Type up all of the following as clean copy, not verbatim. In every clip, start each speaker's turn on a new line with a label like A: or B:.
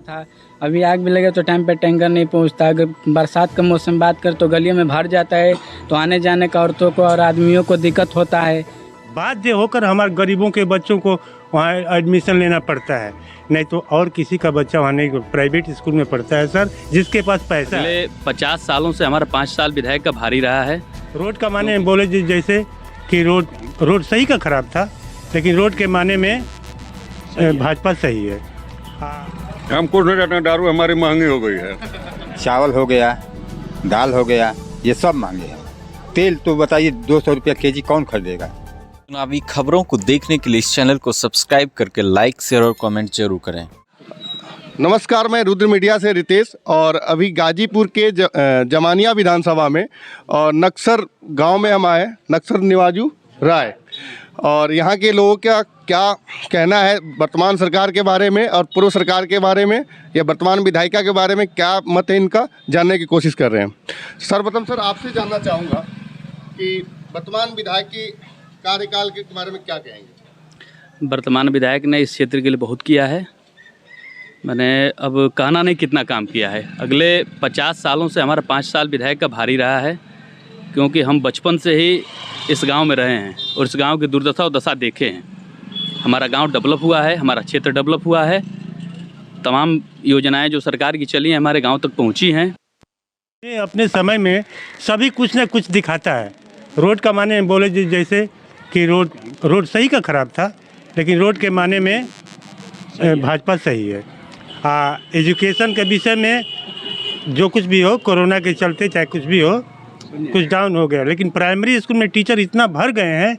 A: था। अभी आग भी लगे तो टाइम पे टैंकर नहीं पहुंचता। अगर बरसात का मौसम बात कर तो गलियों में भर जाता है, तो आने जाने का औरतों को और आदमियों को दिक्कत होता है।
B: बाध्य होकर हमारे गरीबों के बच्चों को वहाँ एडमिशन लेना पड़ता है, नहीं तो और किसी का बच्चा वहाँ नहीं, प्राइवेट स्कूल में पढ़ता है सर, जिसके पास पैसा है।
C: 50 सालों से हमारा 5 साल विधायक का भारी रहा है।
B: रोड का माने बोले जैसे कि रोड सही का खराब था, लेकिन रोड के माने में भाजपा सही है।
D: हम कुछ नहीं रहते, दारू हमारी महंगी हो गई है।
E: चावल हो गया, दाल हो गया, ये सब महंगे हैं। तेल तो बताइए 200 रुपया केजी कौन खरीदेगा।
F: चुनावी खबरों को देखने के लिए इस चैनल को सब्सक्राइब करके लाइक, शेयर और कमेंट जरूर करें।
G: नमस्कार, मैं रुद्र मीडिया से रितेश, और अभी गाजीपुर के जमानिया विधानसभा में और नक्सर गांव में हम आए, नक्सर निवाजू राय, और यहाँ के लोगों का क्या कहना है वर्तमान सरकार के बारे में और पूर्व सरकार के बारे में, या वर्तमान विधायिका के बारे में क्या मत है इनका, जानने की कोशिश कर रहे हैं। सर्वप्रथम सर आपसे जानना चाहूँगा कि वर्तमान विधायक की कार्यकाल के बारे में क्या कहेंगे।
C: वर्तमान विधायक ने इस क्षेत्र के लिए बहुत किया है। मैंने अब कहना नहीं कितना काम किया है। अगले 50 सालों से हमारा 5 साल विधायक का भारी रहा है, क्योंकि हम बचपन से ही इस गांव में रहे हैं और इस गांव की दुर्दशा और दशा देखे हैं। हमारा गांव डेवलप हुआ है, हमारा क्षेत्र डेवलप हुआ है, तमाम योजनाएं जो सरकार की चली हैं हमारे गांव तक पहुंची हैं।
B: ये अपने समय में सभी कुछ न कुछ दिखाता है। रोड का माने बोले जैसे कि रोड सही का खराब था, लेकिन रोड के माने में भाजपा सही है। एजुकेशन के विषय में जो कुछ भी हो, कोरोना के चलते चाहे कुछ भी हो, कुछ डाउन हो गया, लेकिन प्राइमरी स्कूल में टीचर इतना भर गए हैं,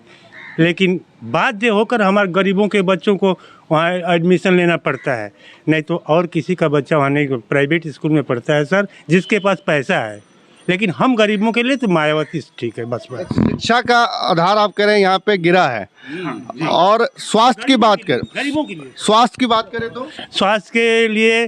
B: लेकिन बाध्य होकर हमारे गरीबों के बच्चों को वहाँ एडमिशन लेना पड़ता है, नहीं तो और किसी का बच्चा वहाँ नहीं, प्राइवेट स्कूल में पढ़ता है सर, जिसके पास पैसा है। लेकिन हम गरीबों के लिए तो मायावती ठीक है बस।
G: शिक्षा का आधार आप करें यहाँ पे गिरा है, और स्वास्थ्य की बात करें,
B: गरीबों के लिए
G: स्वास्थ्य की बात करें तो
B: स्वास्थ्य के लिए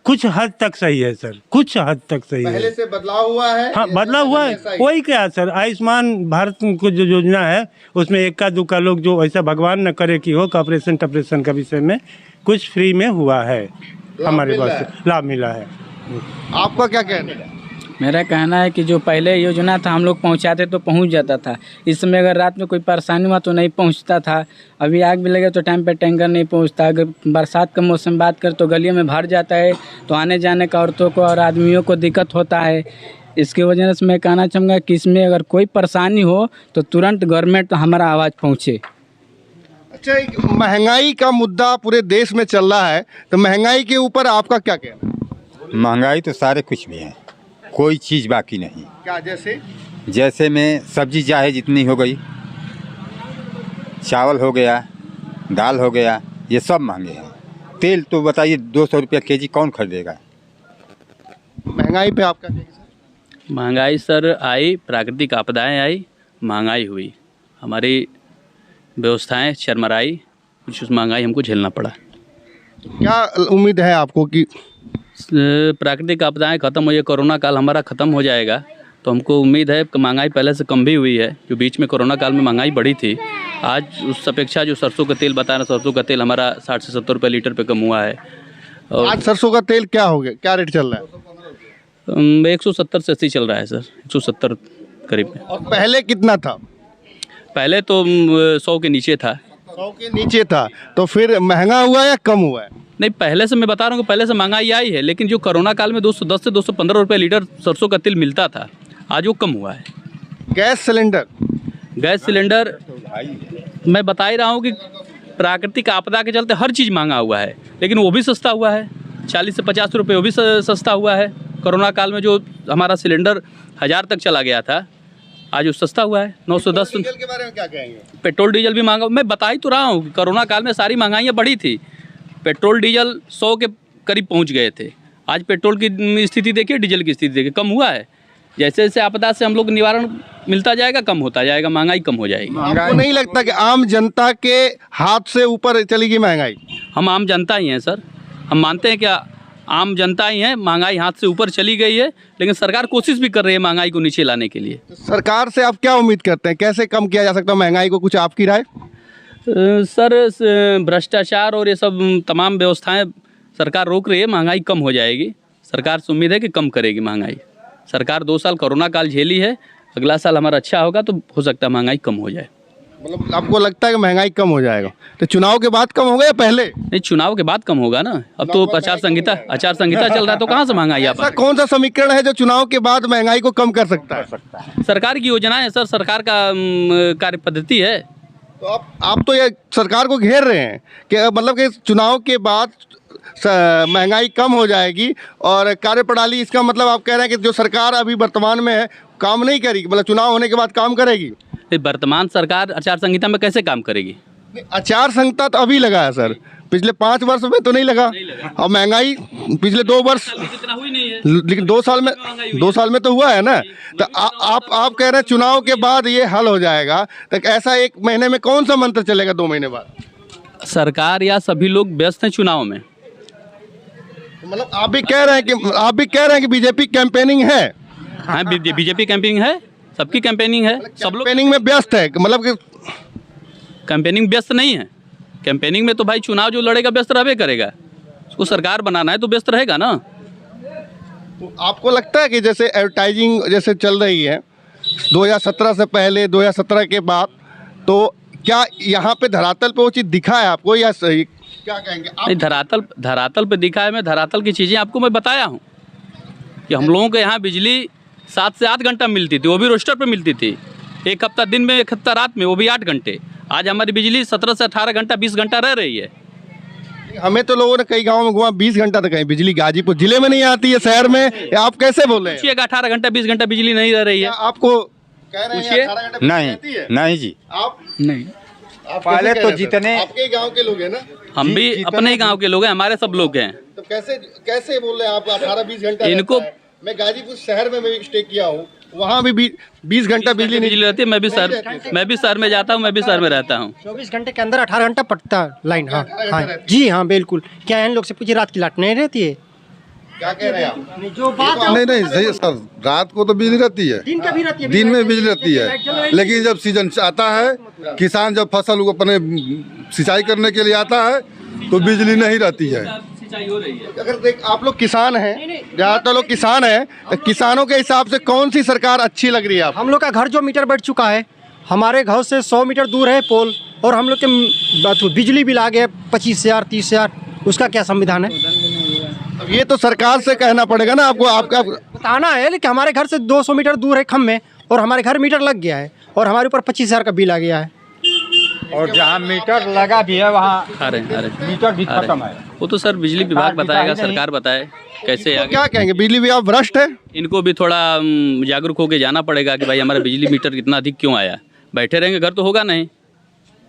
B: कुछ हद तक सही है सर, कुछ हद तक सही है।
G: पहले से बदलाव हुआ है।
B: हाँ, बदलाव हुआ है। वही क्या सर, आयुष्मान भारत को जो योजना है उसमें इक्का दुक्का लोग जो ऐसा भगवान न करे कि हो, ऑपरेशन टपरेशन का विषय में कुछ फ्री में हुआ है, हमारे पास लाभ मिला है।
G: आपका क्या कहना है।
A: मेरा कहना है कि जो पहले योजना था हम लोग पहुंचाते तो पहुंच जाता था। इस समय अगर रात में कोई परेशानी हुआ तो नहीं पहुंचता था। अभी आग भी लगे तो टाइम पे टैंकर नहीं पहुंचता। अगर बरसात का मौसम बात कर तो गलियों में भर जाता है, तो आने जाने का औरतों को और आदमियों को दिक्कत होता है। इसकी वजह से मैं कहना चाहूँगा कि इसमें अगर कोई परेशानी हो तो तुरंत गवर्नमेंट हमारा आवाज़ पहुँचे।
G: अच्छा, महंगाई का मुद्दा पूरे देश में चल रहा है, तो महंगाई के ऊपर आपका क्या कहना है।
E: महंगाई तो सारे कुछ भी है, कोई चीज़ बाकी नहीं।
G: क्या
E: जैसे में सब्जी चाहे जितनी हो गई, चावल हो गया, दाल हो गया, ये सब महंगे हैं। तेल तो बताइए 200 रुपया केजी कौन खरीदेगा।
G: महंगाई पे आपका क्या कहना है?
C: महंगाई सर आई, प्राकृतिक आपदाएं आई, महंगाई हुई, हमारी व्यवस्थाएं चरमराई, कुछ उस महंगाई हमको झेलना पड़ा।
G: क्या उम्मीद है आपको कि
C: प्राकृतिक आपदाएं खत्म हो जाए, कोरोना काल हमारा ख़त्म हो जाएगा, तो हमको उम्मीद है कि महंगाई पहले से कम भी हुई है। जो बीच में कोरोना काल में महंगाई बढ़ी थी, आज उस अपेक्षा जो सरसों का तेल बता रहे, सरसों का तेल हमारा 60 से 70 रुपये लीटर पे कम हुआ है। और
G: आज सरसों का तेल क्या हो गया, क्या रेट चल रहा है।
C: 170 से 80 चल रहा है सर, 170 करीब में।
G: और पहले कितना था।
C: पहले तो 100 के नीचे था।
G: 100 के नीचे था, तो फिर महंगा हुआ या कम हुआ है।
C: नहीं, पहले से मैं बता रहा हूँ कि पहले से महंगाई आई है, लेकिन जो कोरोना काल में 210 से 215 रुपये लीटर सरसों का तेल मिलता था, आज वो कम हुआ है।
G: गैस सिलेंडर
C: मैं बता ही रहा हूँ कि प्राकृतिक आपदा के चलते हर चीज़ महंगा हुआ है, लेकिन वो भी सस्ता हुआ है। 40 से 50 रुपये वो भी सस्ता हुआ है। कोरोना काल में जो हमारा सिलेंडर 1000 तक चला गया था, आज वो सस्ता हुआ है 910।
G: डीजल के बारे में क्या कहेंगे।
C: पेट्रोल डीजल भी महंगा, मैं बता ही तो रहा हूँ कि कोरोना काल में सारी महंगाइयाँ बढ़ी थी। पेट्रोल डीजल 100 के करीब पहुंच गए थे, आज पेट्रोल की स्थिति देखिए, डीजल की स्थिति देखिए, कम हुआ है। जैसे जैसे आपदा से हम लोग निवारण मिलता जाएगा, कम होता जाएगा, महंगाई कम हो जाएगी।
G: आपको नहीं लगता कि आम जनता के हाथ से ऊपर चली गई महंगाई।
C: हम आम जनता ही हैं सर, हम मानते हैं कि आम जनता ही है, महंगाई हाथ से ऊपर चली गई है, लेकिन सरकार कोशिश भी कर रही है महंगाई को नीचे लाने के लिए।
G: तो सरकार से आप क्या उम्मीद करते हैं, कैसे कम किया जा सकता है महंगाई को, कुछ आपकी राय।
C: सर भ्रष्टाचार और ये सब तमाम व्यवस्थाएं सरकार रोक रही है, महंगाई कम हो जाएगी। सरकार से उम्मीद है कि कम करेगी महंगाई। सरकार 2 साल कोरोना काल झेली है, अगला साल हमारा अच्छा होगा तो हो सकता है महंगाई कम हो जाए।
G: मतलब आपको लगता है कि महंगाई कम हो जाएगा, तो चुनाव के बाद कम होगा या पहले?
C: नहीं, चुनाव के बाद कम होगा ना। अब तो आचार संहिता चल रहा है, तो कहाँ से महंगाई आ
G: ऐसा
C: पाएगी?
G: कौन सा समीकरण है जो चुनाव के बाद महंगाई को कम कर सकता है?
C: सरकार की योजनाएं है सर, सरकार का कार्य पद्धति है।
G: तो आप तो ये सरकार को घेर रहे हैं कि मतलब कि चुनाव के बाद महंगाई कम हो जाएगी और कार्यप्रणाली, इसका मतलब आप कह रहे हैं कि जो सरकार अभी वर्तमान में है काम नहीं करेगी, मतलब चुनाव होने के बाद काम करेगी?
C: वर्तमान सरकार आचार संहिता में कैसे काम करेगी?
G: आचार संहिता तो अभी लगा है सर, पिछले 5 वर्ष में तो नहीं लगा। और महंगाई पिछले 2 वर्ष,
C: हुई नहीं है,
G: लेकिन 2 साल में तो हुआ है ना। तो आप कह रहे हैं चुनाव के बाद ये हल हो जाएगा, तो ऐसा 1 महीने में कौन सा मंत्र चलेगा 2 महीने बाद?
C: सरकार या सभी लोग व्यस्त हैं चुनाव में।
G: मतलब आप भी कह रहे हैं कि बीजेपी कैंपेनिंग है?
C: हाँ, बीजेपी कैंपेनिंग है, सबकी कैंपेनिंग है, सब लोग
G: कैंपेनिंग में व्यस्त है, मतलब कि
C: कैंपेनिंग व्यस्त नहीं है। कैंपेनिंग में तो भाई चुनाव जो लड़ेगा व्यस्त रहबे करेगा, उसको सरकार बनाना है तो व्यस्त रहेगा ना।
G: तो आपको लगता है कि जैसे एडवर्टाइजिंग जैसे चल रही है 2017 से पहले, 2017 के बाद, तो क्या यहाँ पे धरातल पे वो चीज़ दिखा है आपको, या सही क्या कहेंगे आप?
C: नहीं, धरातल पे दिखा है। मैं धरातल की चीज़ें आपको मैं बताया हूँ कि हम लोगों के यहाँ बिजली 7 से 8 घंटा मिलती थी, वो भी रोस्टर पे मिलती थी। 1 हफ्ता दिन में, 1 हफ्ता रात में, वो भी 8 घंटे। आज हमारी बिजली 17 से 18 घंटा, 20 घंटा रह रही है।
G: हमें तो लोगों ने कई गाँव में घुमा 20 घंटा तक, कहीं बिजली गाजीपुर जिले में नहीं आती है, शहर में। या आप कैसे बोल रहे हैं?
C: पूछिएगा 18 घंटा 20 घंटा बिजली नहीं रह रही है।
G: आपको कह रहे हैं
C: पूछिए।
G: 18 घंटा बिजली रहती है?
E: नहीं जी,
G: आप
A: नहीं,
E: पहले तो जितने
G: आपके गांव के लोग हैं ना,
C: हम भी अपने ही गांव के लोग हैं, हमारे सब लोग हैं।
G: तो कैसे बोल रहे हैं आप 18-20 घंटा
C: इनको-
G: रहता है? मैं गाजीपुर शहर में भी स्टे किया हूँ, वहाँ भी 20 घंटा बिजली नहीं
C: रहती है। मैं भी शहर में जाता हूँ, मैं भी शहर में रहता हूँ।
H: 24 घंटे के अंदर 18 घंटा पड़ता है लाइन। हाँ हाँ जी हाँ बिल्कुल। क्या है, इन लोग से पूछिए, रात की लाइट नहीं रहती है?
G: क्या कह रहे हैं आप?
H: जो बात
I: नहीं सही सर, रात को तो बिजली रहती है,
H: दिन का भी रहती है,
I: दिन में बिजली रहती है, लेकिन जब सीजन आता है, किसान जब फसल अपने सिंचाई करने के लिए आता है तो बिजली नहीं रहती है।
G: अगर आप लोग किसान हैं, ज़्यादातर लोग किसान हैं, तो किसानों के हिसाब से कौन सी सरकार अच्छी लग रही है आपको?
H: हम लोग का घर जो मीटर बैठ चुका है, हमारे घर से 100 मीटर दूर है पोल, और हम लोग के बिजली बिल आ गया 25,000 30,000। उसका क्या संविधान है?
G: अब ये तो सरकार से कहना पड़ेगा ना आपको। आपका
H: बताना है, लेकिन हमारे घर से 200 मीटर दूर है खम्भे, और हमारे घर मीटर लग गया है, और हमारे ऊपर 25,000 का बिल आ गया है।
E: और जहाँ मीटर लगा भी है वहाँ
C: अरे
E: मीटर भी खत्म है।
C: वो तो सर बिजली विभाग बताएगा, सरकार बताए कैसे
G: तो
C: आगे।
G: क्या कहेंगे, बिजली विभाग भ्रष्ट है?
C: इनको भी थोड़ा जागरूक होकर जाना पड़ेगा कि भाई हमारा बिजली मीटर इतना अधिक क्यों आया। बैठे रहेंगे घर तो होगा नहीं।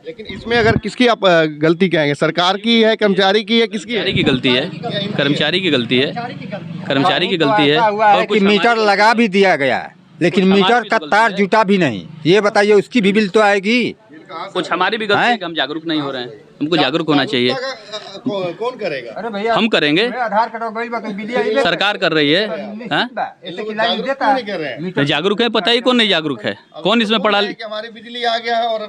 G: लेकिन इसमें अगर किसकी आप गलती कहेंगे, सरकार की है, कर्मचारी की है, किसकी है?
C: कर्मचारी की गलती है, कर्मचारी की गलती है, कर्मचारी की गलती है। और
E: कि
C: कुछ
E: मीटर लगा भी दिया गया है, लेकिन
C: हमारी
E: मीटर
C: भी
E: का
C: तो गलती
E: तार
C: है।
E: जुटा भी नहीं। ये बताइए, उसकी भी बिल तो आएगी।
C: कुछ हमारी भी गलती है कि हम जागरूक नहीं हो रहे हैं। हमको जागरूक होना चाहिए।
G: कौन करेगा?
E: अरे भैया,
C: हम करेंगे,
E: आधार कार्ड
C: सरकार कर रही है। हाँ?
G: नहीं कर रहे हैं।
C: तो जागरूक है, पता ही कौन नहीं जागरूक है, कौन इसमें पढ़ा।
G: कि हमारी बिजली आ गया है और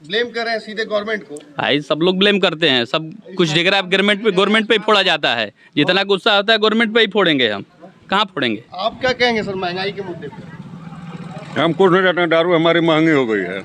G: ब्लेम कर रहे हैं सीधे गवर्नमेंट को।
C: भाई सब लोग ब्लेम करते हैं, सब कुछ डिगरा गवर्नमेंट पे ही फोड़ा जाता है। जितना गुस्सा आता है गवर्नमेंट पे ही फोड़ेंगे, हम कहाँ फोड़ेंगे।
G: आप क्या कहेंगे सर महंगाई के मुद्दे पे?
D: हम कुछ नहीं जानते, दारू हमारी महंगी हो गई है।